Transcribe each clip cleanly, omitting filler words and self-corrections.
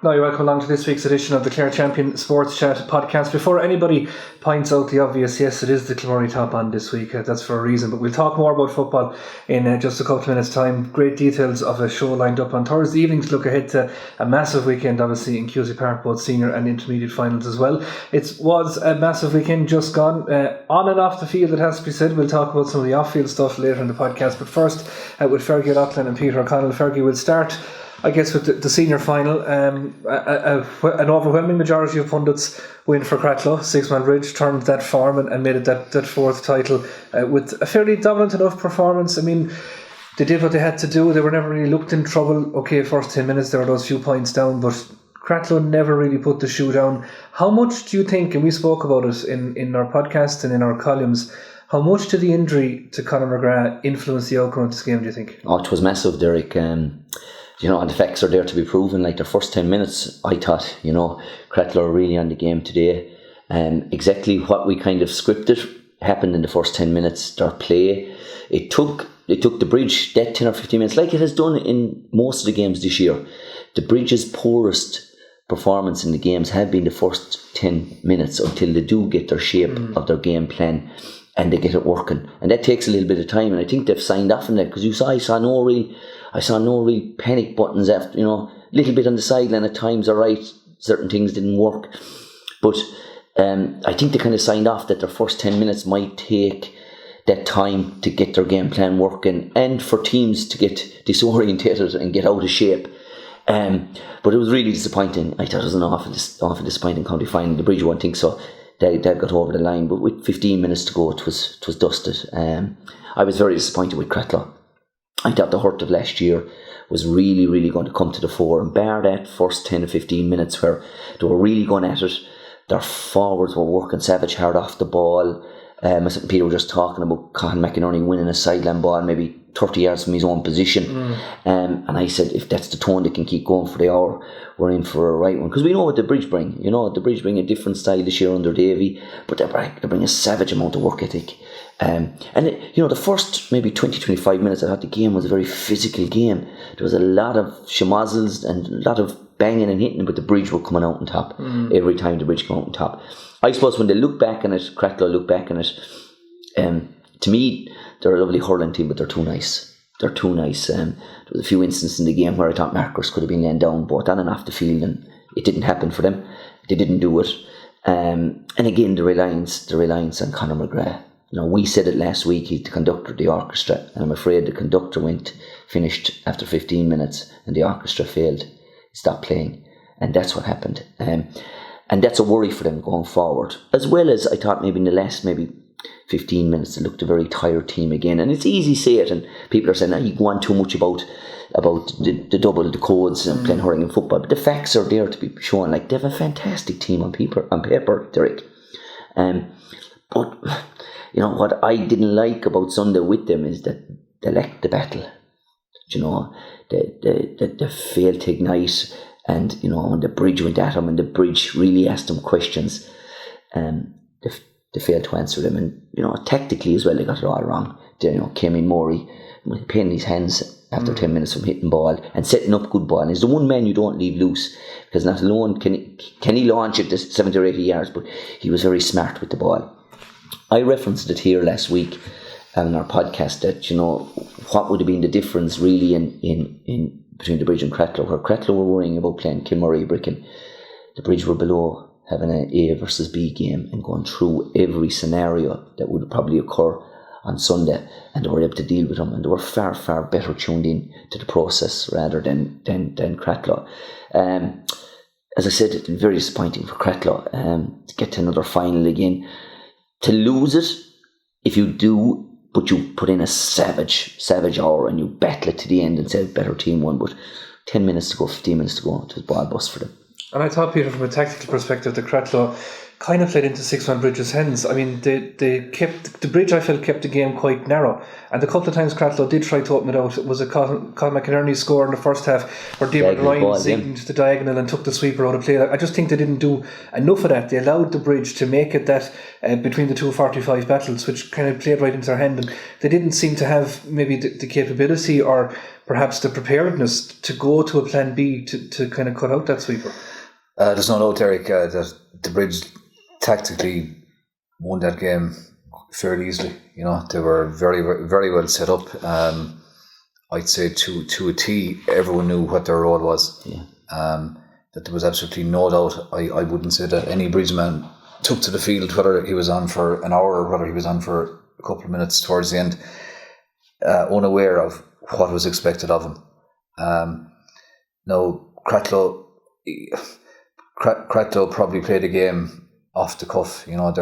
Now you're welcome along to this week's edition of the Clare Champion Sports Chat podcast. Before anybody points out the obvious, yes, it is the Kilmurray top on this week. That's for a reason, but we'll talk more about football in just a couple of minutes' time. Great details of a show lined up on Thursday evening to look ahead to a massive weekend, obviously, in Cusack Park, both senior and intermediate finals as well. It was a massive weekend just gone. On and off the field, it has to be said. We'll talk about some of the off-field stuff later in the podcast, but first, with Fergie O'Loughlin and Peter O'Connell. Fergie, will start, I guess, with the senior final. An overwhelming majority of pundits win for Cratloe. Sixmilebridge turned that form and made it that fourth title with a fairly dominant enough performance. I mean, they did what they had to do. They were never really looked in trouble. Okay, first 10 minutes there were those few points down, but Cratloe never really put the shoe down. How much do you think, and we spoke about it in our podcast and in our columns, how much did the injury to Conor McGrath influence the outcome of this game, do you think? Oh, it was massive, Derek. You know, and the facts are there to be proven. Like, the first 10 minutes, I thought, you know, Cratloe are really on the game today. Exactly what we kind of scripted happened in the first 10 minutes. Their play, it took the Bridge that 10 or 15 minutes, like it has done in most of the games this year. The Bridge's poorest performance in the games have been the first 10 minutes until they do get their shape of their game plan and they get it working. And that takes a little bit of time, and I think they've signed off on that, because I saw no real panic buttons after, you know, a little bit on the sideline at times, alright, certain things didn't work. But I think they kind of signed off that their first 10 minutes might take that time to get their game plan working and for teams to get disorientated and get out of shape. But it was really disappointing. I thought it was an awful disappointing county final. The Bridge won't think so. They got over the line, but with 15 minutes to go, it was dusted. I was very disappointed with Cratloe. I thought the hurt of last year was really, really going to come to the fore, and bar that first 10 to 15 minutes where they were really going at it, their forwards were working savage hard off the ball. As Peter was just talking about Conn McInerney winning a sideline ball maybe 30 yards from his own position. And I said, if that's the tone they can keep going for the hour, we're in for a right one. Because we know what the Bridge bring. You know, the Bridge bring a different style this year under Davy, but they bring a savage amount of work ethic. And you know, the first maybe 20-25 minutes, I thought the game was a very physical game. There was a lot of schmozzles and a lot of banging and hitting, but the Bridge were coming out on top every time the Bridge came out on top. I suppose when they look back on it, Cratloe look back on it, to me, they're a lovely hurling team, but they're too nice. They're too nice. There was a few instances in the game where I thought markers could have been laying down both on and off the field, and it didn't happen for them. They didn't do it. And again, the reliance on Conor McGrath. You know, we said it last week, he's the conductor of the orchestra, and I'm afraid the conductor finished after 15 minutes, and the orchestra failed, stopped playing, and that's what happened. And that's a worry for them going forward. As well as, I thought maybe in the last 15 minutes, they looked a very tired team again. And it's easy to say it, and people are saying, you go on too much about the double, the codes and playing hurling and football. But the facts are there to be shown. Like, they have a fantastic team on paper, Derek. But, you know, what I didn't like about Sunday with them is that they lacked the battle. You know, they failed to ignite. And, you know, when the Bridge went at him and the Bridge really asked them questions, they failed to answer them. And, you know, tactically as well, they got it all wrong. They, you know, came in Murray, pain in his hands after 10 minutes from hitting ball and setting up good ball. And he's the one man you don't leave loose, because not alone can he launch it to 70 or 80 yards, but he was very smart with the ball. I referenced it here last week on our podcast that, you know, what would have been the difference really in between the Bridge and Cratloe, where Cratloe were worrying about playing Kilmurray Bricken. The Bridge were below, having an A versus B game and going through every scenario that would probably occur on Sunday, and they were able to deal with them, and they were far, far better tuned in to the process rather than Cratloe. As I said, it's very disappointing for Cratloe to get to another final again. To lose it, if you do, but you put in a savage hour and you battle it to the end and say better team won, but 10 minutes to go, 15 minutes to go, it was ball bust for them. And I thought, Peter, from a tactical perspective, the Cratloe kind of played into Sixmilebridge's hands. I mean, they kept the Bridge. I felt kept the game quite narrow, and the couple of times Cratloe did try to open it out. It was a Colin McInerney score in the first half where David Ryan zigged the diagonal and took the sweeper out of play. I just think they didn't do enough of that. They allowed the Bridge to make it that between the 2:45 battles, which kind of played right into their hand, and they didn't seem to have maybe the capability or perhaps the preparedness to go to a plan B to kind of cut out that sweeper. There's no doubt, Eric, that the Bridge tactically won that game fairly easily. You know, they were very, very well set up. I'd say to a T, everyone knew what their role was. Yeah. That there was absolutely no doubt. I wouldn't say that any Bridgeman took to the field, whether he was on for an hour or whether he was on for a couple of minutes towards the end, unaware of what was expected of him. Now, Cratloe probably played a game off the cuff. You know,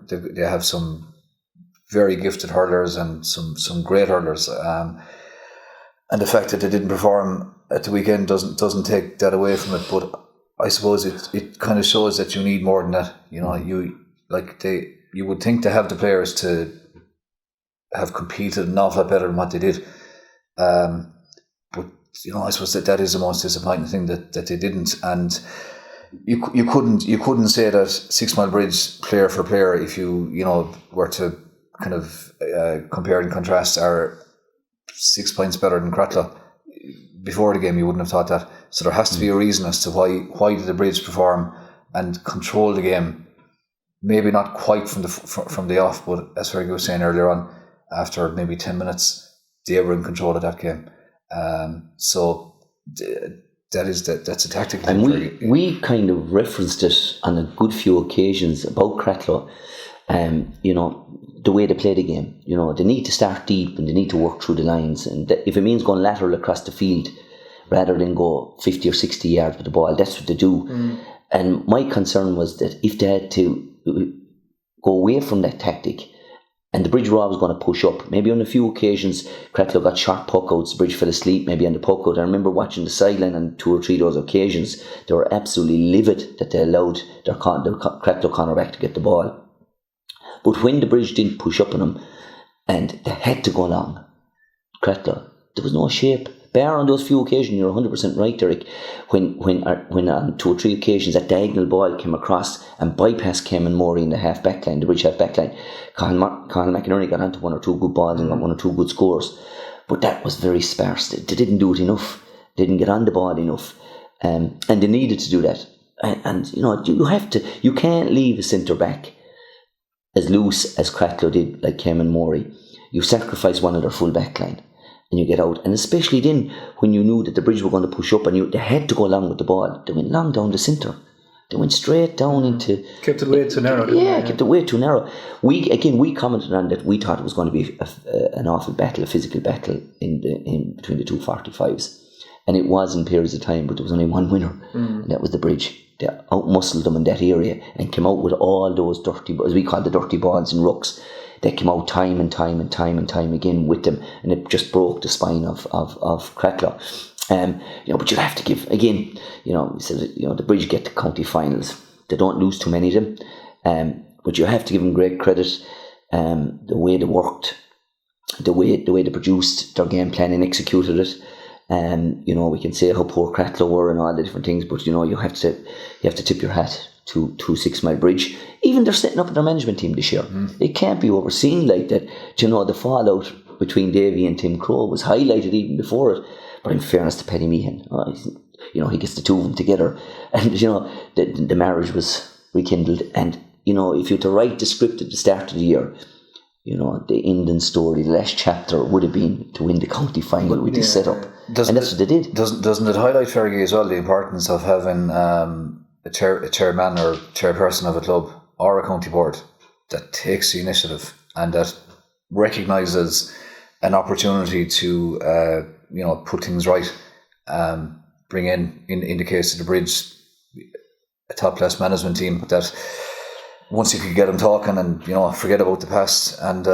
they have some very gifted hurlers and some great hurlers, and the fact that they didn't perform at the weekend doesn't take that away from it. But I suppose it kind of shows that you need more than that. You know, you would think to have the players to have competed an awful lot better than what they did, but you know, I suppose that is the most disappointing thing that they didn't. And you couldn't say that Sixmilebridge player for player, if you were to kind of compare and contrast, are 6 points better than Cratloe. Before the game, you wouldn't have thought that. So there has to be a reason as to why did the Bridge perform and control the game. Maybe not quite from the off, but as Fergie was saying earlier on, after maybe 10 minutes, they were in control of that game. So that's a tactic. And we kind of referenced it on a good few occasions about Cratloe. You know, the way they play the game. You know, they need to start deep and they need to work through the lines. And if it means going lateral across the field rather than go 50 or 60 yards with the ball, that's what they do. And my concern was that if they had to go away from that tactic, and the Bridge were always going to push up. Maybe on a few occasions, Cratloe got short puck outs, the Bridge fell asleep maybe on the puck out. I remember watching the sideline on 2 or 3 of those occasions. They were absolutely livid that they allowed their Cratloe cornerback to get the ball. But when the Bridge didn't push up on them, and they had to go along, Cratloe, there was no shape. Bar on those few occasions, you're 100% right, Derek. When on 2 or 3 occasions that diagonal ball came across and bypassed Cameron Morey in the half back line, the Bridge half back line, Colin McInerney got onto 1 or 2 good balls and got 1 or 2 good scores. But that was very sparse. They didn't do it enough. They didn't get on the ball enough. And they needed to do that. And you know, you can't leave a centre back as loose as Cratloe did, like Cameron Morey. You sacrifice one of their full back line and you get out. And especially then, when you knew that the Bridge were going to push up and they had to go along with the ball, they went long down the centre. They went straight down into... Kept it way too narrow. Kept it way too narrow. We commented on that. We thought it was going to be an awful battle, a physical battle in between the 2:45s. And it was in periods of time, but there was only one winner, and that was the Bridge. They out-muscled them in that area and came out with all those dirty, as we call the dirty balls and rucks. They came out time and time again with them, and it just broke the spine of Cratloe. But you have to give, again, we said, the Bridge get to county finals. They don't lose too many of them, but you have to give them great credit. The way they worked, the way they produced their game plan and executed it. We can say how poor Cratloe were and all the different things, but you have to tip your hat to Sixmilebridge. Even they're setting up their management team this year. It can't be overseen like that. The fallout between Davy and Tim Crowe was highlighted even before it. But in fairness to Paddy Meehan, he gets the two of them together, and the marriage was rekindled. And if you were to write the script at the start of the year, the ending story, the last chapter would have been to win the county final with this setup, and that's what they did. Doesn't it highlight, Fergie, as well, the importance of having a chairman or chairperson of a club or a county board that takes the initiative and that recognises an opportunity to put things right, bring in the case of the Bridge, a top-class management team, but that once you could get them talking and forget about the past and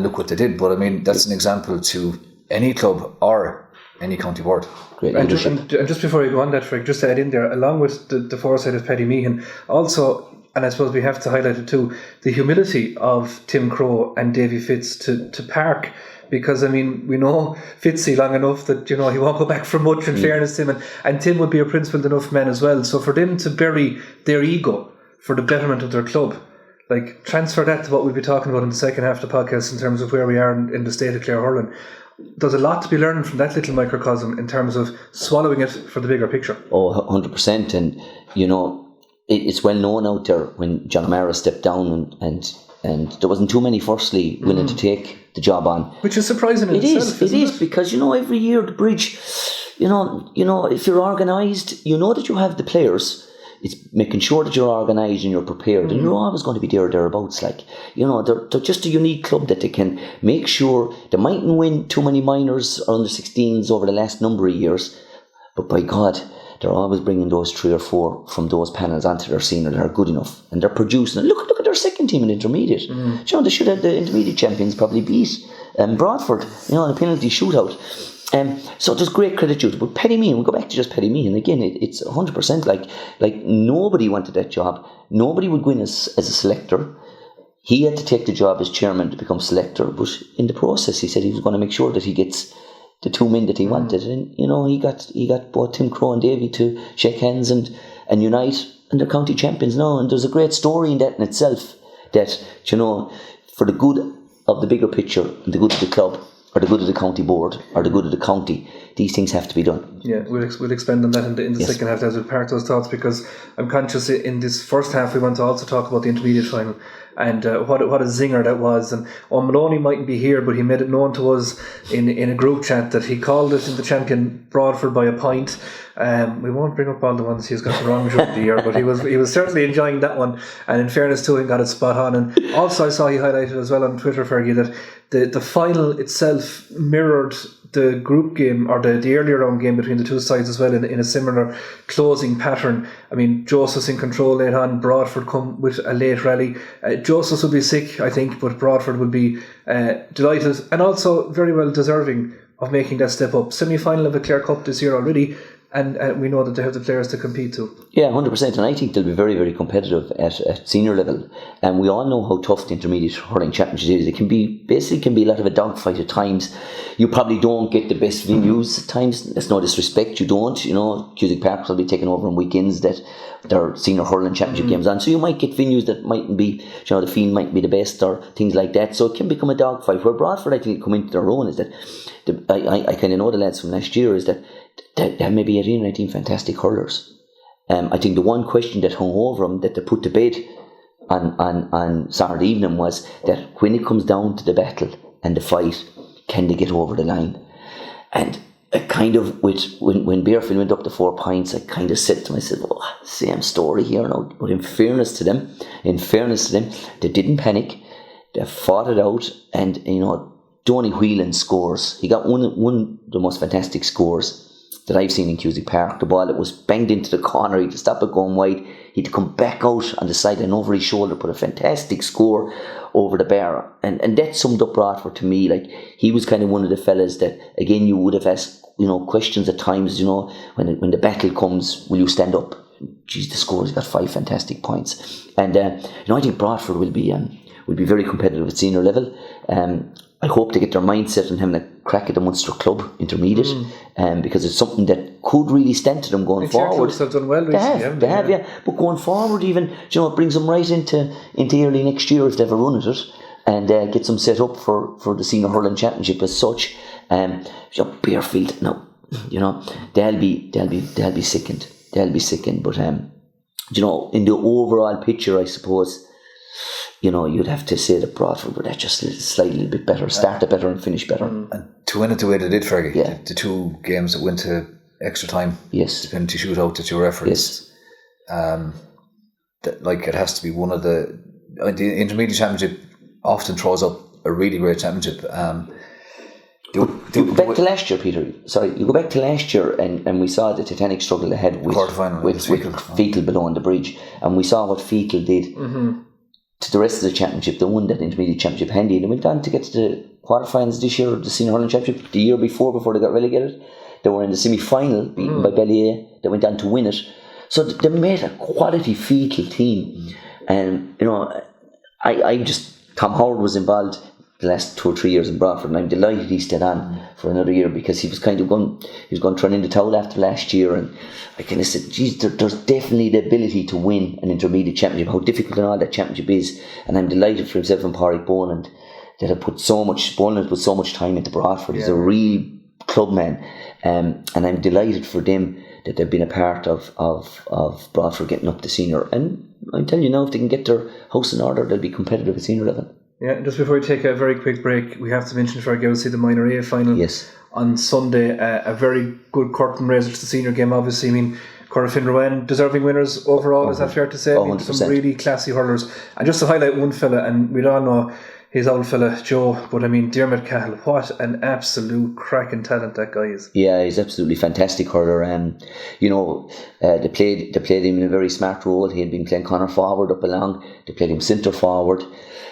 look what they did. But I mean, that's an example to any club or any county board. Great and just before you go on that, Frank, just to add in there, along with the foresight of Paddy Meehan, also and I suppose we have to highlight it too, the humility of Tim Crowe and Davy Fitz to park. Because, I mean, we know Fitzy long enough that, he won't go back for much, in fairness to him. And Tim would be a principled enough man as well. So for them to bury their ego for the betterment of their club, transfer that to what we'll be talking about in the second half of the podcast in terms of where we are in the state of Clare hurling. There's a lot to be learned from that little microcosm in terms of swallowing it for the bigger picture. Oh, 100%. And, it's well known out there when John O'Mara stepped down and there wasn't too many, firstly, willing to take the job on. Which is surprising in itself, isn't it? It is, because, every year the Bridge, if you're organised, that you have the players. It's making sure that you're organised and you're prepared, and you're always going to be there or thereabouts. They're just a unique club that they can make sure they mightn't win too many minors or under 16s over the last number of years, but by God, they're always bringing those 3 or 4 from those panels onto their senior that are good enough, and they're producing. And look at their second team in intermediate. They should have the intermediate champions probably beat Broadford, in a penalty shootout. So there's great credit due to. But Paddy Meehan, we'll go back to just Paddy Meehan again. It's 100% like nobody wanted that job. Nobody would go in as a selector. He had to take the job as chairman to become selector, but in the process, he said he was going to make sure that he gets the 2 men that he wanted, and he got both Tim Crowe and Davy to shake hands and unite, and they're county champions now. And there's a great story in that in itself, that for the good of the bigger picture and the good of the club, or the good of the county board, or the good of the county, these things have to be done. Yeah, we'll expand on that in the second half as we park those thoughts, because I'm conscious in this first half we want to also talk about the intermediate final and what a zinger that was. And Maloney mightn't be here, but he made it known to us in a group chat that he called it in the champion Broadford by a point. We won't bring up all the ones he's got wrong during the year, but he was certainly enjoying that one, and in fairness to him, got it spot on. And also I saw he highlighted as well on Twitter, Fergie, that the final itself mirrored the group game, or the earlier round game between the two sides as well, in a similar closing pattern. I mean, Joseph's in control late on, Broadford come with a late rally. Joseph's will be sick, I think, but Broadford will be delighted, and also very well deserving of making that step up. Semi-final of the Clare Cup this year already, and we know that they have the players to compete too. Yeah, 100%, and I think they'll be very, very competitive at senior level. And we all know how tough the intermediate hurling championship is. It can be a lot of a dogfight at times. You probably don't get the best venues at times. That's no disrespect, you don't. Cusick Park will be taken over on weekends that there are senior hurling championship games on. So you might get venues that mightn't be, the field mightn't be the best, or things like that. So it can become a dogfight. Where Broadford, I think, come into their own is that I kind of know the lads from last year is that they have maybe 18 or 19 fantastic hurlers. I think the one question that hung over them that they put to bed on Saturday evening was that when it comes down to the battle and the fight, can they get over the line? And kind of when Bearfield went up to 4 points, I kind of said to myself, same story here now. But in fairness to them, they didn't panic. They fought it out, and Donny Whelan scores. He got one of the most fantastic scores that I've seen in Cusick Park. The ball that was banged into the corner, he had to stop it going wide, he had to come back out on the side and over his shoulder, put a fantastic score over the bar, and that summed up Broadford to me. Like, he was kind of one of the fellas that, again, you would have asked questions at times, when the battle comes, will you stand up? Geez, the score, he's got 5 fantastic points, and I think Broadford will be very competitive at senior level. I hope they get their mindset on having a crack at the Munster Club intermediate, because it's something that could really stand to them going forward. Have done well recently, they have, yeah. But going forward, even it brings them right into early next year if they ever run at it, and gets them set up for the senior hurling championship as such. Bearfield, no, they'll be sickened. They'll be sickened. But in the overall picture, I suppose, you'd have to say that Broadford were just slightly bit better, started better and finished better. And to win it the way they did, Fergie, the 2 games that went to extra time, the penalty shootout that you referenced, it has to be one of the intermediate championship often throws up a really great championship. You go back to last year, Peter. Sorry, you go back to last year, and we saw the Titanic struggle ahead with Fecal below on the bridge, and we saw what Fecal did to the rest of the championship. They won that intermediate championship handy, and they went on to get to the quarterfinals this year of the senior hurling championship. The year before they got relegated, they were in the semi-final, beaten by Ballier. They went on to win it. So they made a quality Fecal team. And, Tom Howard was involved the last 2 or 3 years in Bradford, and I'm delighted he stayed on for another year, because he was kind of going to turn in the towel after last year. And I kind of said, geez, there's definitely the ability to win an intermediate championship, how difficult and all that championship is. And I'm delighted for himself and Pádraig Boland that have put so much time into Bradford. He's a real club man, and I'm delighted for them that they've been a part of Bradford getting up to senior. And I'm telling you now, if they can get their house in order, they'll be competitive at senior level. Yeah, just before we take a very quick break, we have to mention for our girls see the minor A final on Sunday. A very good curtain raiser to the senior game, obviously. I mean, Corofin Rowan, deserving winners overall, is that fair to say? I mean, some really classy hurlers. And just to highlight one fella, and we all know his old fella Joe, but I mean Diarmuid Cahill, what an absolute cracking talent that guy is. Yeah, he's absolutely fantastic hurler. They played him in a very smart role. He had been playing Connor forward up along. They played him centre forward.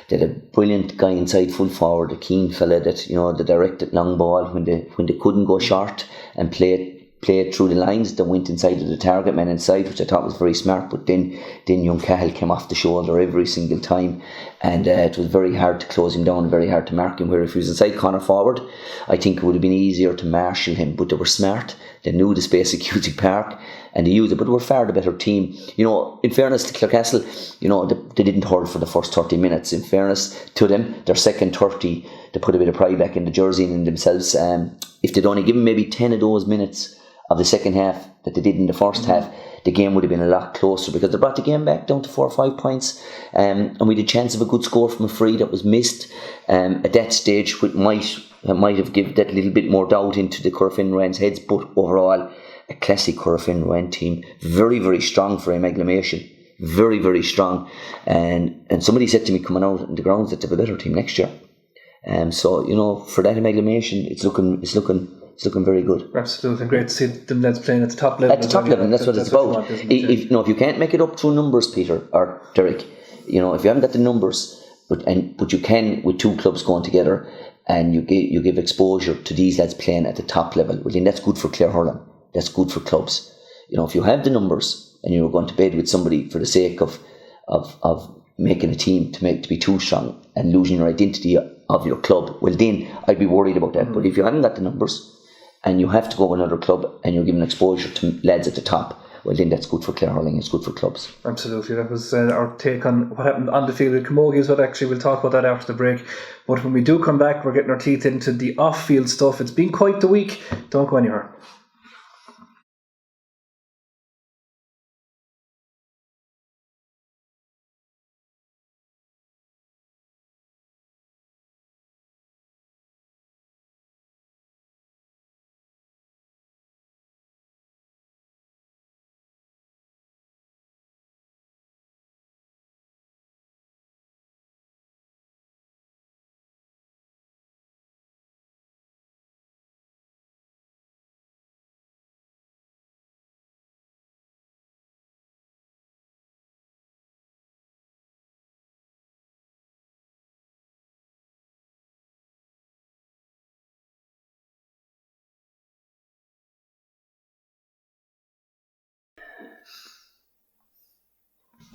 They had a brilliant guy inside full forward, a keen fella that they directed long ball when they couldn't go short and play it through the lines. They went inside of the target man inside, which I thought was very smart. But then young Cahill came off the shoulder every single time, and it was very hard to close him down, very hard to mark him. Where if he was inside Connor forward, I think it would have been easier to marshal him. But they were smart. They knew the space at Cusick Park, and they used it. But they were far the better team. In fairness to Clarecastle, they didn't hurl for the first 30 minutes. In fairness to them, their second 30, they put a bit of pride back in the jersey and in themselves. If they'd only given maybe 10 of those minutes of the second half that they did in the first half, the game would have been a lot closer, because they brought the game back down to 4 or 5 points, and we had a chance of a good score from a free that was missed at that stage, which might have given that little bit more doubt into the Corofin Rowan's heads. But overall, a classic Corofin Rowan team, very, very strong for amalgamation, very, very strong. And somebody said to me coming out in the grounds that they have a better team next year. So for that amalgamation, it's looking very good. Absolutely, and great to see them lads playing at the top level. At the top level, and that's what it's about. If you can't make it up through numbers, Peter or Derek, if you haven't got the numbers, but you can with 2 clubs going together, and you give exposure to these lads playing at the top level, well then that's good for Clare hurling. That's good for clubs. If you have the numbers and you're going to bed with somebody for the sake of making a team to be too strong and losing your identity of your club, well then I'd be worried about that. But if you haven't got the numbers and you have to go with another club and you're giving exposure to lads at the top, well then that's good for Clare hurling, it's good for clubs. Absolutely, that was our take on what happened on the field at Camogie as well. Actually, we'll talk about that after the break. But when we do come back, we're getting our teeth into the off-field stuff. It's been quite the week. Don't go anywhere.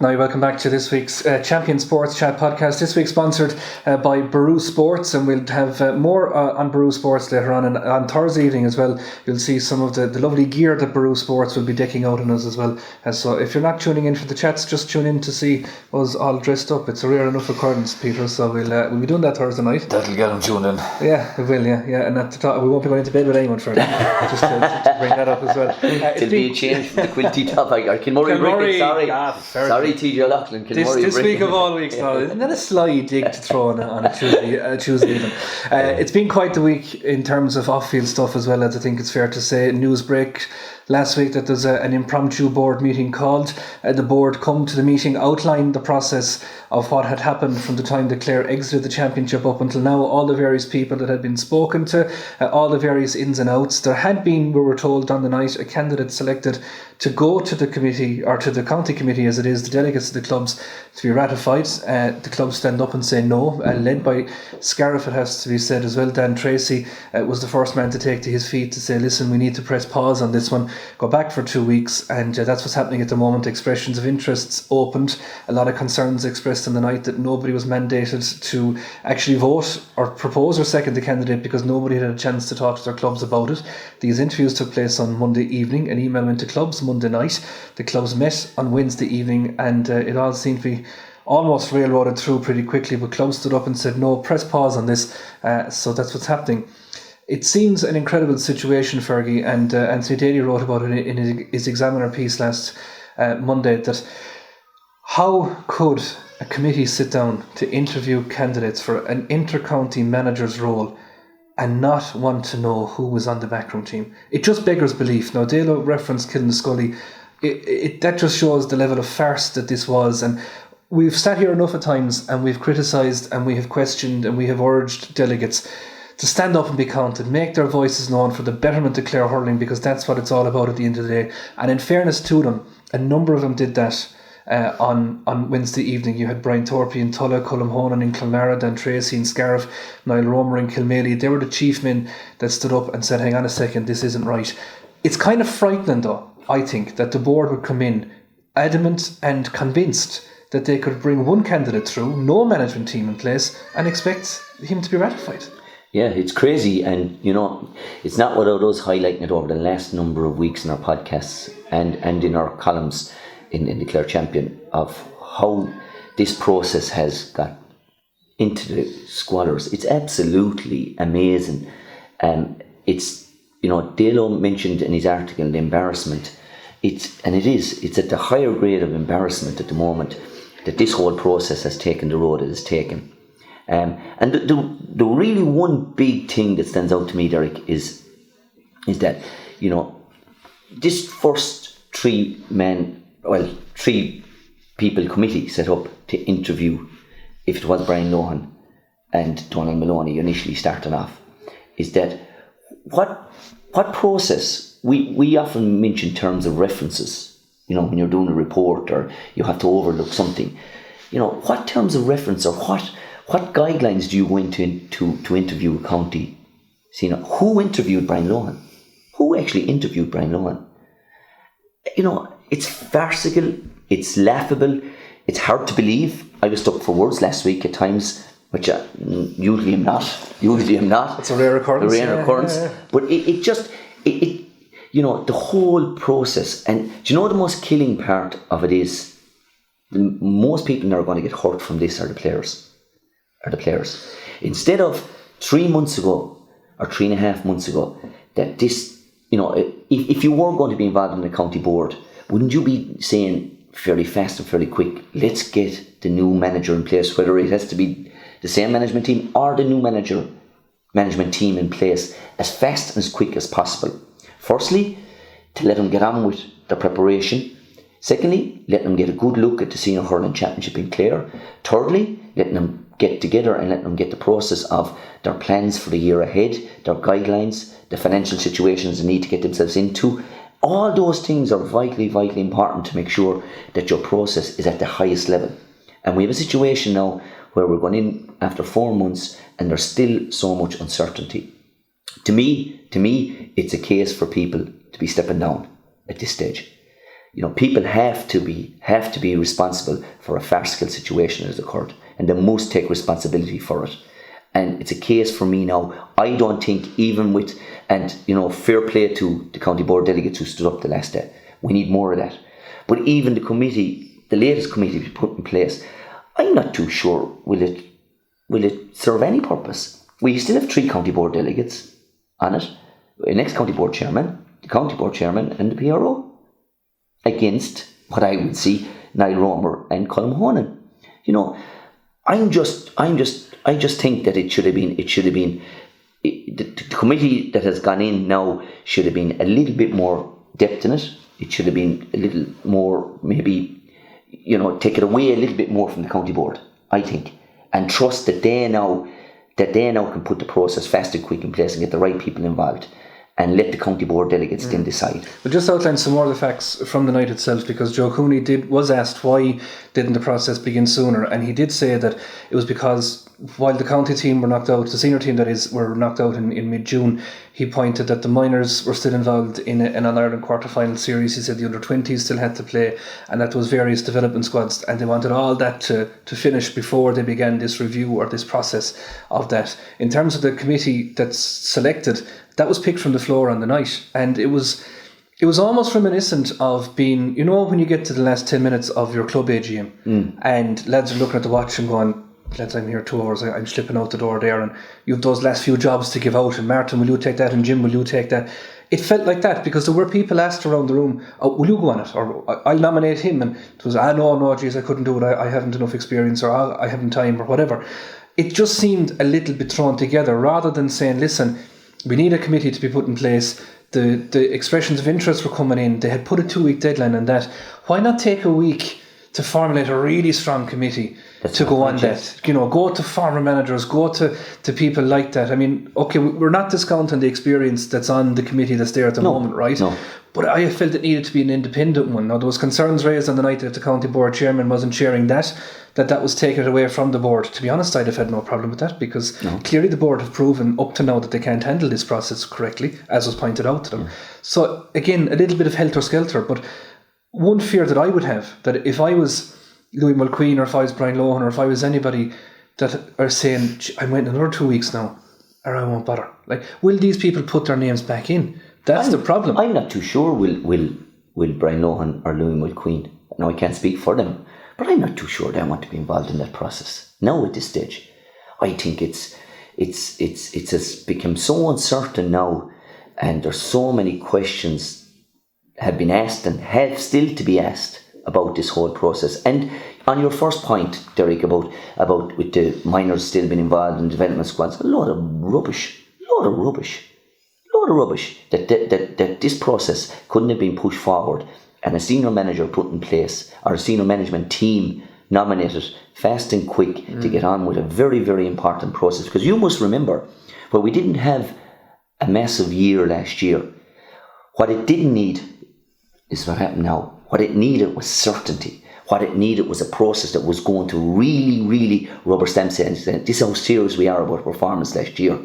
Now, welcome back to this week's Champion Sports Chat podcast. This week sponsored by Baru Sports, and we'll have more on Baru Sports later on. And on Thursday evening as well, you'll see some of the lovely gear that Baru Sports will be decking out on us as well. So if you're not tuning in for the chats, just tune in to see us all dressed up. It's a rare enough occurrence, Peter, so we'll be doing that Thursday night. That'll get them tuned in. Yeah, it will, yeah. And at the top, we won't be going to bed with anyone for it. Just to bring that up as well. It'll be a change from the quilty top. Kilmurray, sorry. TJ O'Loughlin, this week of all weeks now, and then a sly dig to throw on a Tuesday evening. It's been quite the week in terms of off-field stuff as well, as I think it's fair to say. News break last week that there's an impromptu board meeting called. The board come to the meeting, outlined the process of what had happened from the time that Clare exited the championship up until now, all the various people that had been spoken to, all the various ins and outs. There had been, we were told on the night, a candidate selected to go to the committee, or to the county committee as it is, the delegates of the clubs, to be ratified. The clubs stand up and say no, led by Scariff, it has to be said as well. Dan Tracy was the first man to take to his feet to say, listen, we need to press pause on this one. go back for 2 weeks, and that's what's happening at the moment. Expressions of interests opened, a lot of concerns expressed in the night that nobody was mandated to actually vote or propose or second the candidate because nobody had a chance to talk to their clubs about it. These interviews took place on Monday evening, an email went to clubs Monday night, the clubs met on Wednesday evening, and it all seemed to be almost railroaded through pretty quickly, but clubs stood up and said, no, press pause on this. So that's what's happening. It seems an incredible situation, Fergie, and Anthony Daly wrote about it in his Examiner piece last Monday, that how could a committee sit down to interview candidates for an inter-county manager's role and not want to know who was on the backroom team? It just beggars belief. Now, Dalo referenced Killinscully. That just shows the level of farce that this was, and we've sat here enough at times and we've criticised and we have questioned and we have urged delegates to stand up and be counted, make their voices known for the betterment of Clare hurling, because that's what it's all about at the end of the day. And in fairness to them, a number of them did that on Wednesday evening. You had Brian Thorpe in Tulla, Colm Honan in Kilmara, Dan Tracy in Scariff, Niall Romer in Kilmaley. They were the chief men that stood up and said, hang on a second, this isn't right. It's kind of frightening though, I think, that the board would come in adamant and convinced that they could bring one candidate through, no management team in place, and expect him to be ratified. Yeah, it's crazy, and it's not without us highlighting it over the last number of weeks in our podcasts and in our columns in the Clare Champion of how this process has got into the squatters. It's absolutely amazing. It's Dalo mentioned in his article the embarrassment. It's at the higher grade of embarrassment at the moment that this whole process has taken the road it has taken. And the really one big thing that stands out to me, Derek, is that this first three people committee set up to interview, if it was Brian Lohan and Donald Maloney initially starting off, is that what process we often mention terms of references. When you're doing a report or you have to overlook something, what terms of reference or what guidelines do you go into to interview a county? So, who interviewed Brian Lohan? Who actually interviewed Brian Lohan? It's farcical, it's laughable, it's hard to believe. I was stuck for words last week at times, which I usually am not. It's a rare occurrence. Yeah. But it just, the whole process, and do you know the most killing part of it is, most people that are going to get hurt from this are the players. Instead of 3 months ago or 3.5 months ago, that this, if you were going to be involved in the county board, wouldn't you be saying fairly fast and fairly quick, let's get the new manager in place, whether it has to be the same management team or the new management team in place as fast and as quick as possible. Firstly, to let them get on with the preparation. Secondly, let them get a good look at the Senior Hurling Championship in Clare. Thirdly, let them get together and let them get the process of their plans for the year ahead, their guidelines, the financial situations they need to get themselves into. All those things are vitally, vitally important to make sure that your process is at the highest level. And we have a situation now where we're going in after 4 months and there's still so much uncertainty. To me, it's a case for people to be stepping down at this stage. People have to be responsible for a farcical situation that has occurred, and they must take responsibility for it. And it's a case for me now. I don't think, even with, and fair play to the county board delegates who stood up the last day, we need more of that. But even the committee, the latest committee we put in place, I'm not too sure will it serve any purpose. We still have 3 county board delegates on it, an ex-county board chairman, the county board chairman, and the PRO, against what I would see Niall Romer and Colm Honan. I just think that it should have been the committee that has gone in now should have been a little bit more depth in it. It should have been a little more, maybe, take it away a little bit more from the county board, I think, and trust that they now can put the process fast and quick in place and get the right people involved. and let the county board delegates then decide. But just outline some more of the facts from the night itself, because Joe Cooney was asked why didn't the process begin sooner, and he did say that it was because while the county team were knocked out, the senior team that is, were knocked out in mid-June, he pointed that the minors were still involved in an All-Ireland quarter-final series. He said the under-20s still had to play, and that there was various development squads, and they wanted all that to finish before they began this review or this process of that. In terms of the committee that's selected, that was picked from the floor on the night, and it was almost reminiscent of being, you know, when you get to the last 10 minutes of your club AGM and lads are looking at the watch and going, lads, I'm here 2 hours, I'm slipping out the door there, and you have those last few jobs to give out, and Martin, will you take that, and Jim, will you take that? It felt like that, because there were people asked around the room, oh, will you go on it, or I'll nominate him, and it was, no, geez, I couldn't do it, I haven't enough experience, or I haven't time, or whatever. It just seemed a little bit thrown together, rather than saying, listen, we need a committee to be put in place. The expressions of interest were coming in. They had put a 2-week deadline on that. Why not take a week to formulate a really strong committee to go on that? You know, go to former managers, go to people like that. I mean, okay, we're not discounting the experience that's on the committee that's there at the moment, right? No. But I felt it needed to be an independent one. Now, there was concerns raised on the night that the county board chairman wasn't chairing that was taken away from the board. To be honest, I'd have had no problem with that, because clearly the board have proven up to now that they can't handle this process correctly, as was pointed out to them. So again, a little bit of helter-skelter, but one fear that I would have, that if I was Louis Mulqueen, or if I was Brian Lohan, or if I was anybody that are saying, I'm waiting another 2 weeks now, or I won't bother. Like, will these people put their names back in? That's the problem. I'm not too sure will Brian Lohan or Louis Mulqueen. Now, I can't speak for them, but I'm not too sure they want to be involved in that process. Now at this stage, I think it's become so uncertain now, and there's so many questions have been asked and have still to be asked about this whole process. And on your first point, Derek, about with the minors still being involved in development squads, a lot of rubbish that this process couldn't have been pushed forward and a senior manager put in place, or a senior management team nominated fast and quick to get on with a very, very important process. Because you must remember, well, we didn't have a massive year last year. What it didn't need is what happened now. What it needed was certainty. What it needed was a process that was going to really, really rubber stamp saying, this is how serious we are about performance last year.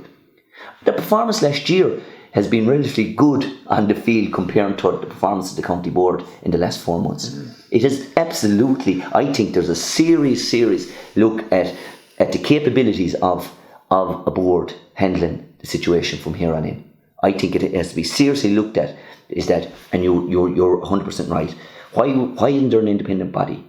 The performance last year has been relatively good on the field compared to the performance of the county board in the last 4 months. It is absolutely, I think there's a serious look at the capabilities of a board handling the situation from here on in. I think it has to be seriously looked at, is that, and you're 100% right, why isn't there an independent body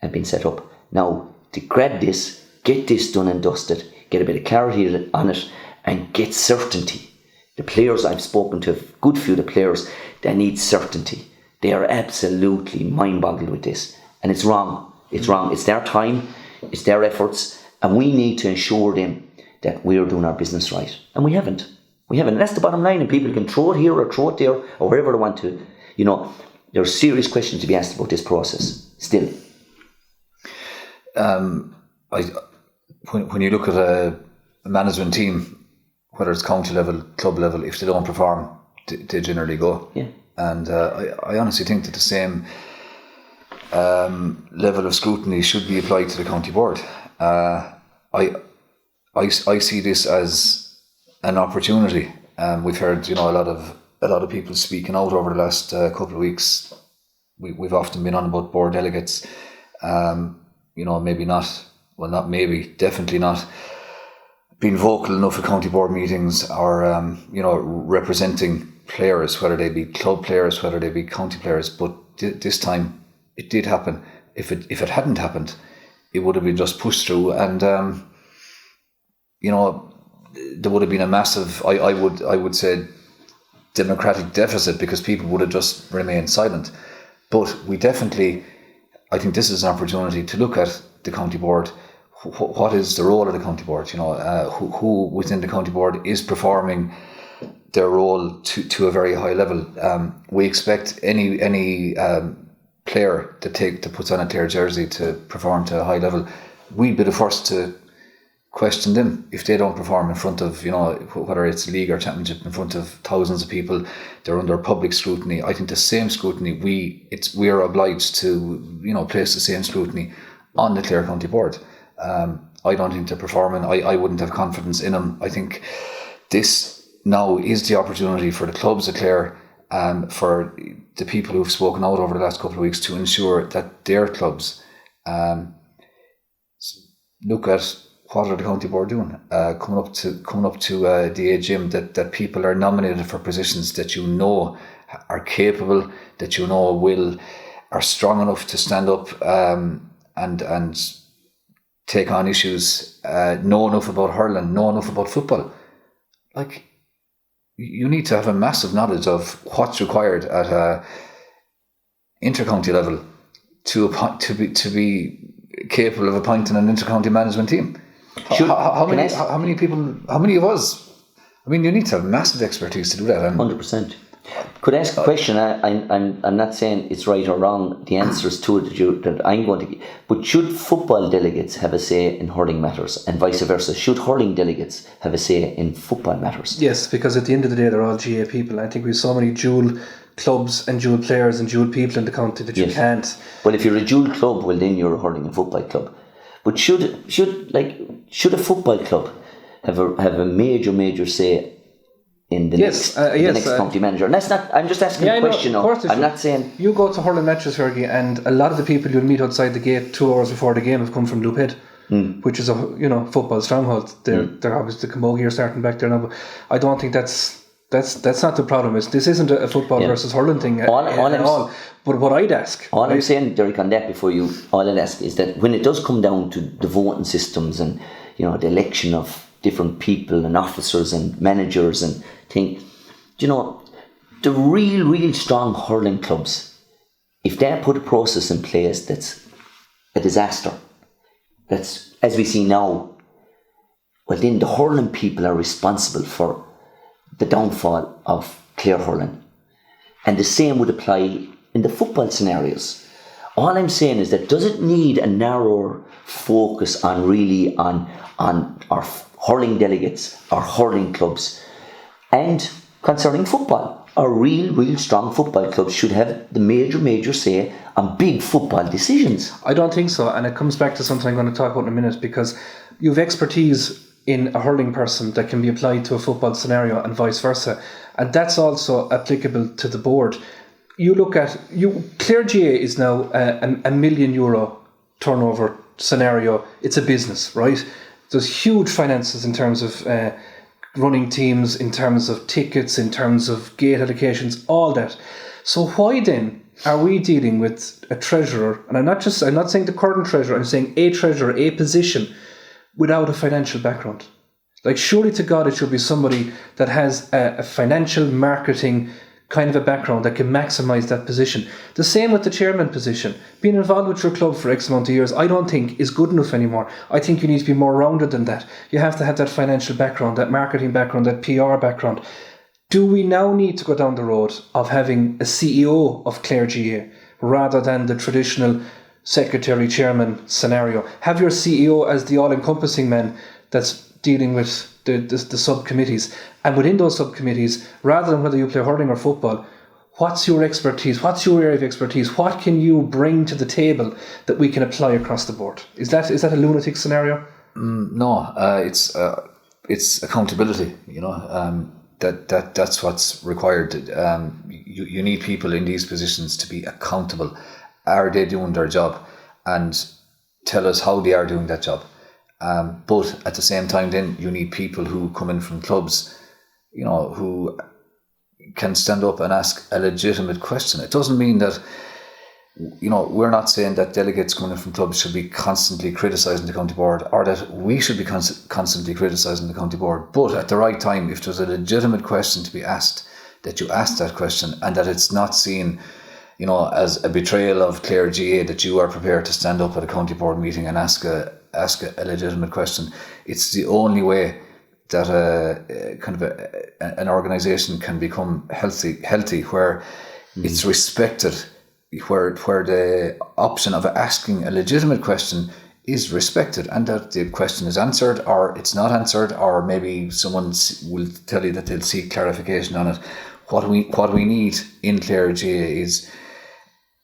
have been set up? Now, to grab this, get this done and dusted, get a bit of clarity on it, and get certainty. The players I've spoken to, a good few of the players, they need certainty. They are absolutely mind-boggled with this. And it's wrong. It's wrong. It's their time, it's their efforts, and we need to ensure them that we're doing our business right. And we haven't. And that's the bottom line, and people can throw it here or throw it there or wherever they want to. You know, there are serious questions to be asked about this process still. When you look at a management team, whether it's county level, club level, if they don't perform, they generally go. Yeah. And I honestly think that the same level of scrutiny should be applied to the county board. I see this as an opportunity. We've heard, a lot of people speaking out over the last couple of weeks. We've often been on about board delegates. Maybe not. Well, not maybe. Definitely not being vocal enough at county board meetings, or representing players, whether they be club players, whether they be county players. But this time it did happen. If it hadn't happened, it would have been just pushed through, and there would have been a massive, I would say, democratic deficit, because people would have just remained silent. But we definitely, I think this is an opportunity to look at the county board. What is the role of the county board? Who within the county board is performing their role to a very high level? We expect any player that puts on a Clare jersey to perform to a high level. We'd be the first to question them if they don't perform in front of, whether it's league or championship, in front of thousands of people. They're under public scrutiny. I think the same scrutiny we are obliged to place the same scrutiny on the Clare County Board. I don't think they're performing. I wouldn't have confidence in them. I think this now is the opportunity for the clubs of Clare, for the people who've spoken out over the last couple of weeks, to ensure that their clubs look at what are the county board doing, coming up to the AGM, that people are nominated for positions that are capable, that are strong enough to stand up and take on issues, know enough about hurling, know enough about football. Like, you need to have a massive knowledge of what's required at a intercounty level to be capable of appointing an intercounty management team. How many of us? I mean, you need to have massive expertise to do that. 100%. Could I ask a question? I'm not saying it's right or wrong, the answers to it that I'm going to give. But should football delegates have a say in hurling matters, and vice versa? Should hurling delegates have a say in football matters? Yes, because at the end of the day, they're all GAA people. I think we have so many dual clubs and dual players and dual people in the county that you can't. Well, if you're a dual club, well, then you're a hurling and football club. But should a football club have a major say in the next county manager? And that's not. I'm just asking a question. No, I'm not saying. You go to hurling matches, Fergie, and a lot of the people you'll meet outside the gate 2 hours before the game have come from Loophead, which is a football stronghold. They're obviously the Camogie are starting back there now, but I don't think that's not the problem. This isn't a football versus hurling thing at all. But what I'd ask... I'm saying, Derek, on that before you... All I'd ask is that when it does come down to the voting systems and, the election of different people and officers and managers and things, the real strong hurling clubs, if they put a process in place that's a disaster, that's, as we see now, well, then the hurling people are responsible for the downfall of Clare hurling. And the same would apply in the football scenarios. All I'm saying is that does it need a narrower focus on our hurling delegates, our hurling clubs, and concerning football, our real strong football clubs should have the major say on big football decisions. I don't think so, and it comes back to something I'm going to talk about in a minute, because you have expertise in a hurling person that can be applied to a football scenario and vice versa, and that's also applicable to the board. You look at Clare GAA is now a €1 million turnover scenario. It's a business, right? There's huge finances in terms of running teams, in terms of tickets, in terms of gate allocations, all that. So why then are we dealing with a treasurer? And I'm not saying the current treasurer. I'm saying a treasurer, a position without a financial background. Like, surely to God, it should be somebody that has a financial marketing kind of a background that can maximise that position. The same with the chairman position. Being involved with your club for X amount of years, I don't think is good enough anymore. I think you need to be more rounded than that. You have to have that financial background, that marketing background, that PR background. Do we now need to go down the road of having a CEO of Clare GAA rather than the traditional secretary chairman scenario? Have your CEO as the all-encompassing man that's dealing with the subcommittees, and within those subcommittees, rather than whether you play hurling or football, what's your expertise? What's your area of expertise? What can you bring to the table that we can apply across the board? Is that a lunatic scenario? No, it's accountability. That's what's required. You need people in these positions to be accountable. Are they doing their job? And tell us how they are doing that job. But at the same time, then you need people who come in from clubs, who can stand up and ask a legitimate question. It doesn't mean that, we're not saying that delegates coming in from clubs should be constantly criticising the county board, or that we should be constantly criticising the county board. But at the right time, if there's a legitimate question to be asked, that you ask that question, and that it's not seen, as a betrayal of Clare GAA, that you are prepared to stand up at a county board meeting and ask a legitimate question. It's the only way that an organisation can become healthy, where it's respected, where the option of asking a legitimate question is respected, and that the question is answered or it's not answered, or maybe someone will tell you that they'll seek clarification on it. What we need in Clare GAA is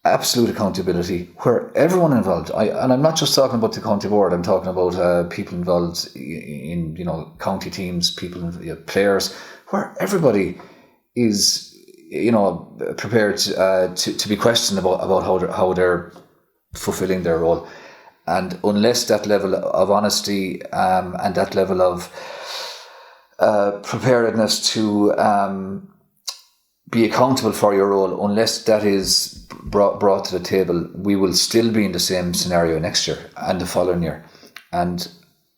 absolute accountability where everyone involved, and I'm not just talking about the county board, I'm talking about people involved in county teams, people, players, where everybody is prepared to be questioned about how they're fulfilling their role. And unless that level of honesty and that level of preparedness to be accountable for your role, unless that is brought to the table, we will still be in the same scenario next year and the following year. And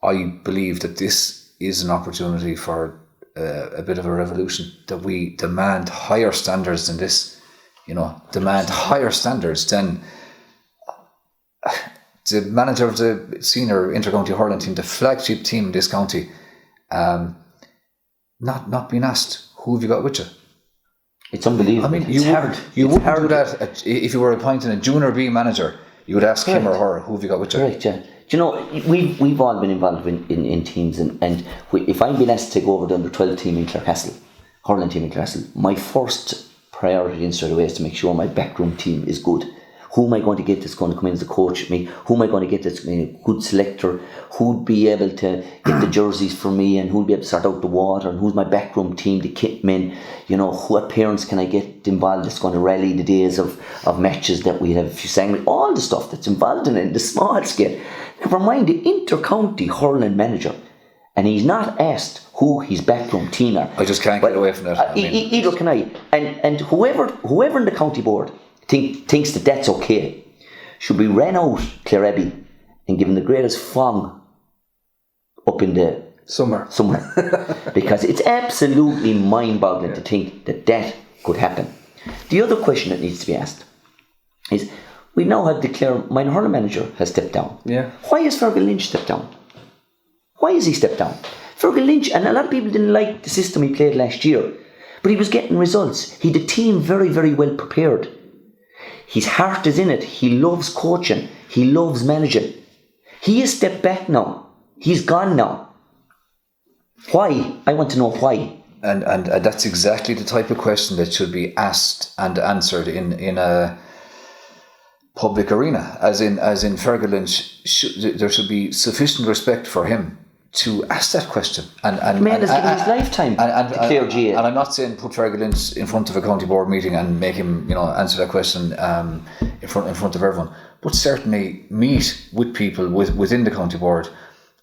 I believe that this is an opportunity for a bit of a revolution, that we demand higher standards than this, demand higher standards than the manager of the senior intercounty hurling team, the flagship team in this county, not being asked, who have you got with you? It's unbelievable. I mean, you wouldn't do that if you were appointing a junior B manager. You would ask him or her, who have you got with you? Correct, yeah. Do you know, we've all been involved in teams, and if I'm being asked to go over the under-12 team in Clarecastle, hurling team in Clarecastle, my first priority in straight away is to make sure my backroom team is good. Who am I going to get that's going to come in as a coach with me? Who am I going to get that's going to be a good selector? Who'd be able to get the jerseys for me, and who'd be able to sort out the water, and who's my backroom team, the kitmen? What parents can I get involved that's going to rally the days of matches that we have sang with, all the stuff that's involved in it, the small scale. Never mind the inter-county hurling manager. And he's not asked who his backroom team are. I just can't get away from that. Either can I. And whoever in the county board thinks that that's okay should be ran out Clare Abbey and given the greatest fong up in the somewhere because it's absolutely mind-boggling to think that could happen. The other question that needs to be asked is, we now have the Clare minor hurling manager has stepped down. Yeah. Why has Fergal Lynch stepped down? Why has he stepped down? Fergal Lynch, and a lot of people didn't like the system he played last year, but he was getting results. He had the team very, very well prepared. His heart is in it. He loves coaching. He loves managing. He has stepped back now. He's gone now. Why? I want to know why. And that's exactly the type of question that should be asked and answered in a public arena. As in Fergal Lynch, there should be sufficient respect for him to ask that question. And man has given his lifetime to Clare GAA. And I'm not saying put Fergal Lynch in front of a county board meeting and make him, answer that question in front of everyone. But certainly meet with people within the county board,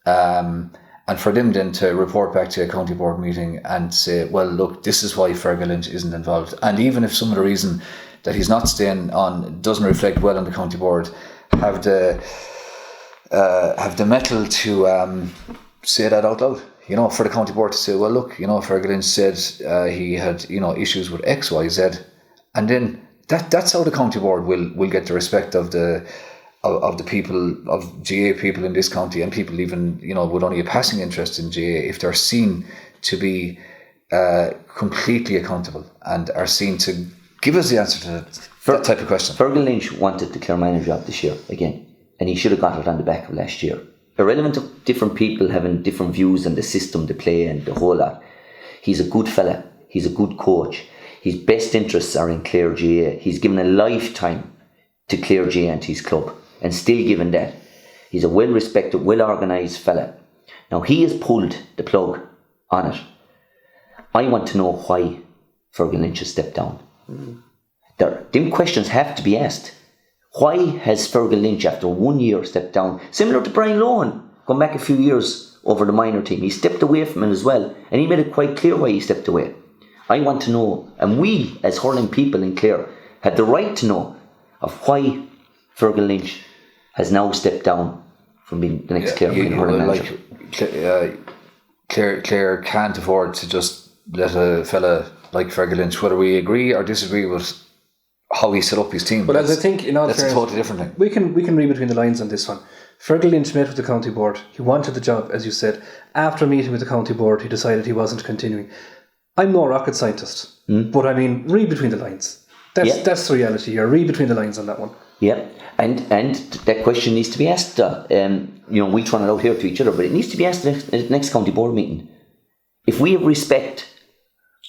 and for them then to report back to a county board meeting and say, well, look, this is why Fergal Lynch isn't involved. And even if some of the reason that he's not staying on doesn't reflect well on the county board, have the mettle to say that out loud, for the county board to say, well, look, Fergal Lynch said he had, issues with X, Y, Z, and then that's how the county board will get the respect of the people, of GAA people in this county, and people even, with only a passing interest in GAA, if they're seen to be completely accountable and are seen to give us the answer to that type of question. Fergal Lynch wanted the Clare manager job this year again, and he should have got it on the back of last year. Irrelevant of different people having different views on the system to play and the whole lot. He's a good fella. He's a good coach. His best interests are in Clare GAA. He's given a lifetime to Clare GAA and his club, and still given that. He's a well-respected, well-organised fella. Now, he has pulled the plug on it. I want to know why Fergal Lynch has stepped down. Them questions have to be asked. Why has Fergal Lynch, after 1 year, stepped down? Similar to Brian Lohan, going back a few years over the minor team. He stepped away from it as well, and he made it quite clear why he stepped away. I want to know, and we, as hurling people in Clare, have the right to know of why Fergal Lynch has now stepped down from being the next Clare hurling manager. Clare can't afford to just let a fella like Fergal Lynch, whether we agree or disagree with how he set up his team. But as I think, that's a totally different thing. We can read between the lines on this one. Fergal Lynch met with the county board. He wanted the job, as you said. After meeting with the county board, he decided he wasn't continuing. I'm no rocket scientist, but I mean, read between the lines. That's the reality here. Read between the lines on that one. Yeah, and that question needs to be asked. We throw it out here to each other, but it needs to be asked at the next county board meeting. If we have respect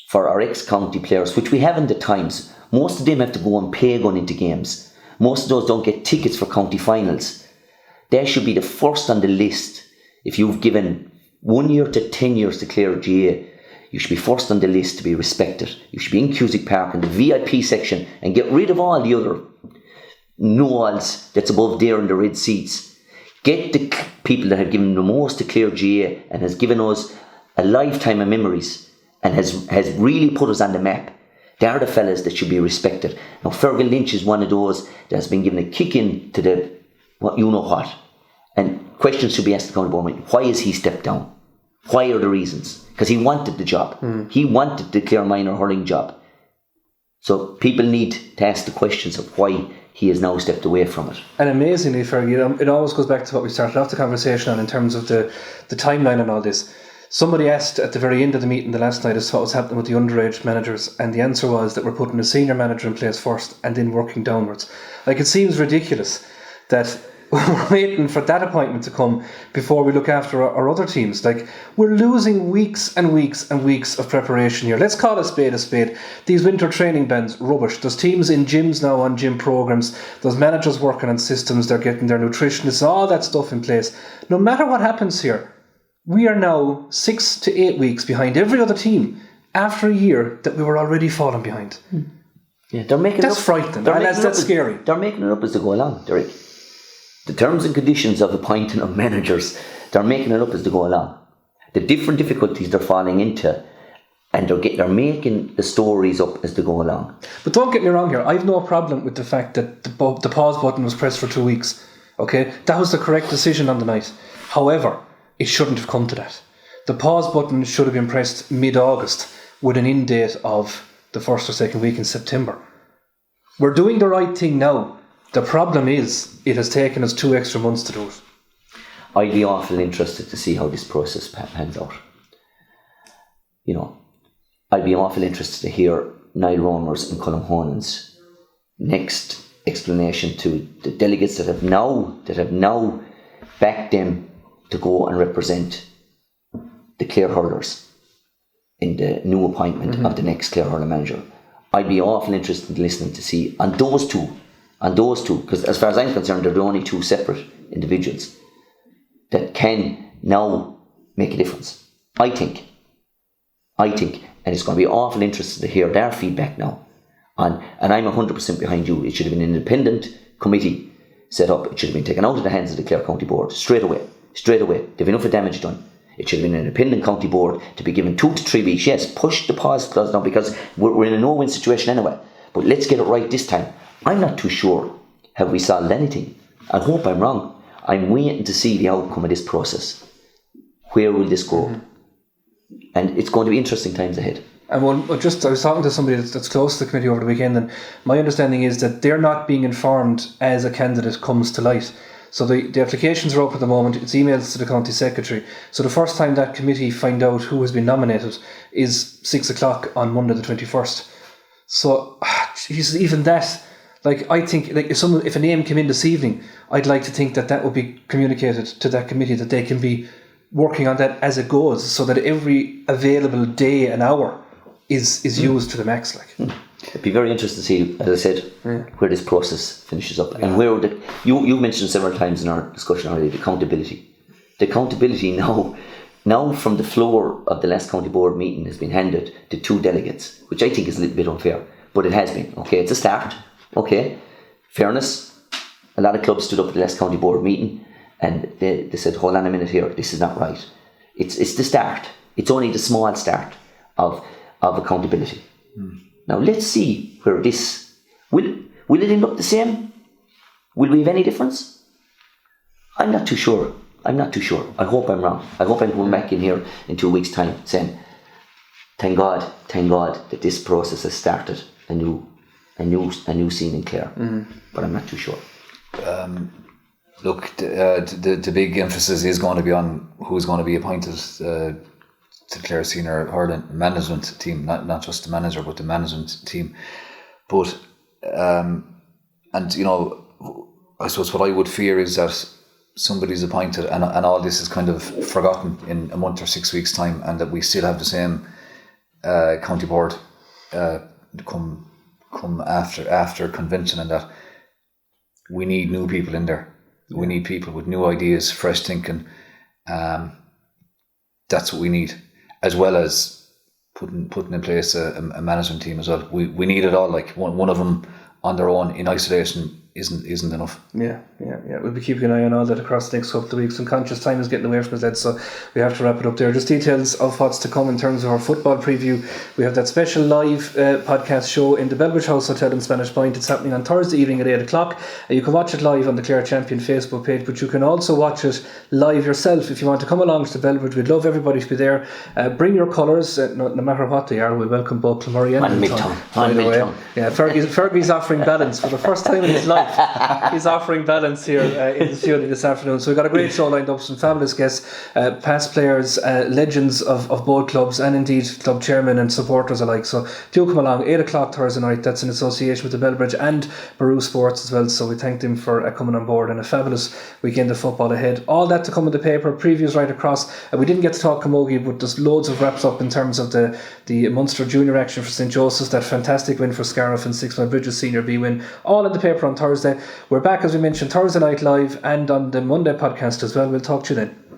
for our ex-county players, which we haven't at times, most of them have to go and pay going into games. Most of those don't get tickets for county finals. They should be the first on the list. If you've given 1 year to 10 years to Clare GAA, you should be first on the list to be respected. You should be in Cusick Park in the VIP section and get rid of all the other knolls that's above there in the red seats. Get the people that have given the most to Clare GAA and has given us a lifetime of memories and has really put us on the map. They are the fellas that should be respected. Now, Fergal Lynch is one of those that has been given a kick in to the what. And questions should be asked the county board meeting. Why has he stepped down? Why are the reasons? Because he wanted the job. He wanted the Clare minor hurling job. So people need to ask the questions of why he has now stepped away from it. And amazingly, Fergie, it always goes back to what we started off the conversation on in terms of the timeline and all this. Somebody asked at the very end of the meeting the last night as to what was happening with the underage managers, and the answer was that we're putting a senior manager in place first and then working downwards. Like, it seems ridiculous that we're waiting for that appointment to come before we look after our other teams. Like, we're losing weeks and weeks and weeks of preparation here. Let's call a spade a spade. These winter training bands, rubbish. There's teams in gyms now on gym programs. There's managers working on systems. They're getting their nutritionists, all that stuff in place. No matter what happens here, we are now 6 to 8 weeks behind every other team after a year that we were already falling behind. Yeah, they're making that's frightening. That's scary. They're making it up as they go along, Derek. The terms and conditions of appointing of managers, they're making it up as they go along. The different difficulties they're falling into, and they're making the stories up as they go along. But don't get me wrong here. I've no problem with the fact that the pause button was pressed for 2 weeks. Okay, that was the correct decision on the night. However, it shouldn't have come to that. The pause button should have been pressed mid-August with an in date of the first or second week in September. We're doing the right thing now. The problem is, it has taken us 2 extra months to do it. I'd be awful interested to see how this process pans out. I'd be awful interested to hear Niall Romer's and Colm Honan's next explanation to the delegates that have now backed them to go and represent the Clare hurlers in the new appointment of the next Clare hurling manager. I'd be awful interested in listening to see on those two, because as far as I'm concerned, they're the only 2 separate individuals that can now make a difference. I think, and it's going to be awful interesting to hear their feedback now. And I'm 100% behind you. It should have been an independent committee set up. It should have been taken out of the hands of the Clare County Board straight away. They've enough of damage done. It should have been an independent county board to be given 2 to 3 weeks. Yes, push the pause clause now because we're in a no-win situation anyway. But let's get it right this time. I'm not too sure have we solved anything. I hope I'm wrong. I'm waiting to see the outcome of this process. Where will this go? And it's going to be interesting times ahead. And I was talking to somebody that's close to the committee over the weekend, and my understanding is that they're not being informed as a candidate comes to light. So the applications are up at the moment. It's emails to the county secretary. So the first time that committee find out who has been nominated is 6 o'clock on Monday the 21st. So even that, like, I think, like, if a name came in this evening, I'd like to think that would be communicated to that committee, that they can be working on that as it goes, so that every available day and hour is used to the max. Like, it'd be very interesting to see, as I said, where this process finishes up, and where you mentioned several times in our discussion already the accountability. The accountability now from the floor of the last county board meeting has been handed to 2 delegates, which I think is a little bit unfair, but it has been. Okay, it's a start. Okay, fairness. A lot of clubs stood up at the last county board meeting and they said, hold on a minute here, this is not right. It's the start. It's only the small start of accountability. Now let's see where this will it end up the same? Will we have any difference? I'm not too sure. I hope I'm wrong. I hope I'm going back in here in 2 weeks' time saying, thank God that this process has started a new scene in Clare. But I'm not too sure. Look, the big emphasis is going to be on who's going to be appointed to Clare senior hurling management team, not just the manager, but the management team. But and I suppose what I would fear is that somebody's appointed and all this is kind of forgotten in a month or 6 weeks' time, and that we still have the same county board come after convention, and that we need new people in there. We need people with new ideas, fresh thinking. That's what we need, as well as putting in place a management team as well. We need it all. Like one of them on their own in isolation isn't enough. Yeah. We'll be keeping an eye on all that across the next couple of weeks. And conscious time is getting away from us, Ed, so we have to wrap it up there. Just details of what's to come in terms of our football preview. We have that special live podcast show in the Belbridge House Hotel in Spanish Point. It's happening on Thursday evening at 8 o'clock. You can watch it live on the Clare Champion Facebook page, but you can also watch it live yourself if you want to come along to the Belbridge. We'd love everybody to be there. Bring your colours, no matter what they are. We'll welcome both Kilmurray and Midtown. Yeah, Fergie's offering balance for the first time in his life. He's offering balance here in the studio this afternoon. So we've got a great show lined up, some fabulous guests, past players, legends of both clubs, and indeed club chairmen and supporters alike. So do come along, 8 o'clock Thursday night. That's in association with the Belbridge and Baru Sports as well. So we thank them for coming on board, and a fabulous weekend of football ahead. All that to come in the paper, previews right across. We didn't get to talk Camogie, but there's loads of wraps up in terms of the Munster Junior action for St. Joseph's, that fantastic win for Scariff, and Sixmilebridge's Senior B win. All in the paper on Thursday. We're back, as we mentioned, Thursday night live and on the Monday podcast as well. We'll talk to you then.